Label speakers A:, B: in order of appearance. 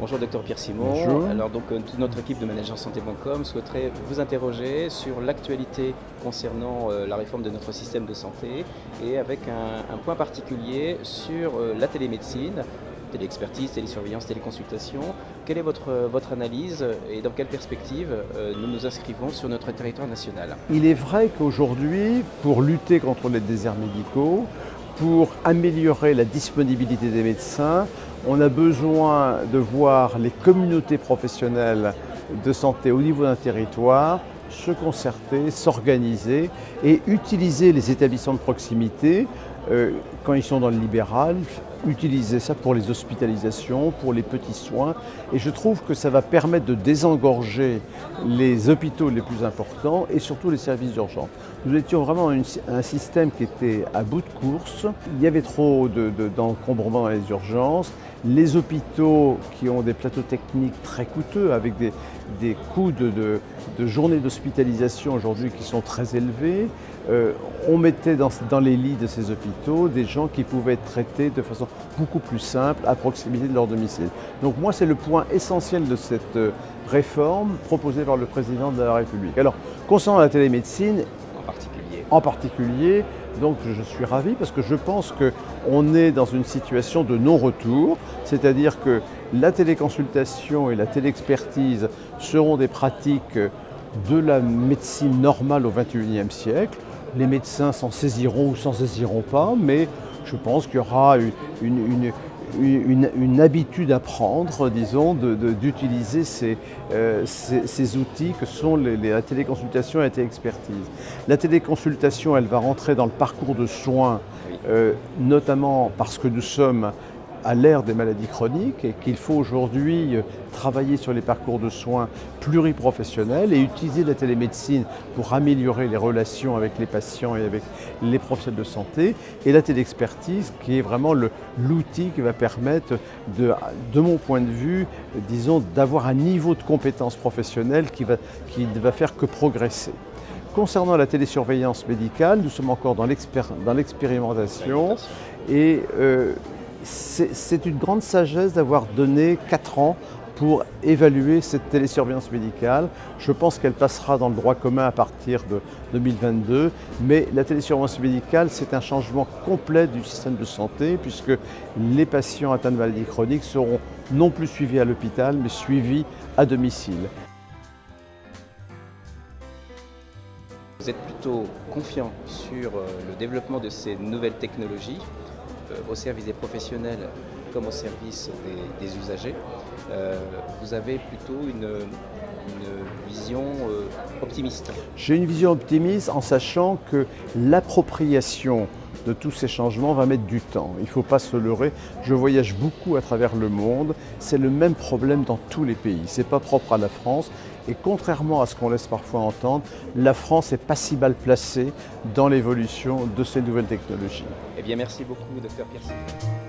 A: Bonjour Dr Pierre Simon.
B: Bonjour.
A: Alors donc toute notre équipe de managersanté.com souhaiterait vous interroger sur l'actualité concernant la réforme de notre système de santé et avec un point particulier sur la télémédecine, téléexpertise, télésurveillance, téléconsultation. Quelle est votre analyse et dans quelle perspective nous nous inscrivons sur notre territoire national?
B: Il est vrai qu'aujourd'hui, pour lutter contre les déserts médicaux, pour améliorer la disponibilité des médecins, on a besoin de voir les communautés professionnelles de santé au niveau d'un territoire se concerter, s'organiser et utiliser les établissements de proximité quand ils sont dans le libéral, utiliser ça pour les hospitalisations, pour les petits soins. Et je trouve que ça va permettre de désengorger les hôpitaux les plus importants et surtout les services d'urgence. Nous étions vraiment un système qui était à bout de course. Il y avait trop d'encombrement dans les urgences. Les hôpitaux qui ont des plateaux techniques très coûteux avec des coûts de journées d'hospitalisation aujourd'hui qui sont très élevés. On mettait dans les lits de ces hôpitaux des gens qui pouvaient être traités de façon beaucoup plus simple à proximité de leur domicile. Donc moi, c'est le point essentiel de cette réforme proposée par le président de la République. Alors, concernant la télémédecine, en particulier, donc je suis ravi parce que je pense qu'on est dans une situation de non-retour, c'est-à-dire que la téléconsultation et la téléexpertise seront des pratiques de la médecine normale au XXIe siècle. Les médecins s'en saisiront ou s'en saisiront pas, mais je pense qu'il y aura une habitude à prendre, disons, d'utiliser ces outils que sont la téléconsultation et la téléexpertise. La téléconsultation, elle va rentrer dans le parcours de soins, notamment parce que nous sommes à l'ère des maladies chroniques et qu'il faut aujourd'hui travailler sur les parcours de soins pluriprofessionnels et utiliser la télémédecine pour améliorer les relations avec les patients et avec les professionnels de santé, et la téléexpertise qui est vraiment l'outil qui va permettre, de mon point de vue, disons, d'avoir un niveau de compétence professionnelle qui ne va faire que progresser. Concernant la télésurveillance médicale, nous sommes encore dans l'expérimentation et c'est une grande sagesse d'avoir donné 4 ans pour évaluer cette télésurveillance médicale. Je pense qu'elle passera dans le droit commun à partir de 2022, mais la télésurveillance médicale, c'est un changement complet du système de santé puisque les patients atteints de maladies chroniques seront non plus suivis à l'hôpital, mais suivis à domicile.
A: Vous êtes plutôt confiant sur le développement de ces nouvelles technologies au service des professionnels comme au service des usagers. Vous avez plutôt une vision optimiste.
B: J'ai une vision optimiste en sachant que l'appropriation de tous ces changements va mettre du temps. Il ne faut pas se leurrer. Je voyage beaucoup à travers le monde. C'est le même problème dans tous les pays. Ce n'est pas propre à la France. Et contrairement à ce qu'on laisse parfois entendre, la France n'est pas si mal placée dans l'évolution de ces nouvelles technologies.
A: Eh bien, merci beaucoup, Dr Pierre Simon.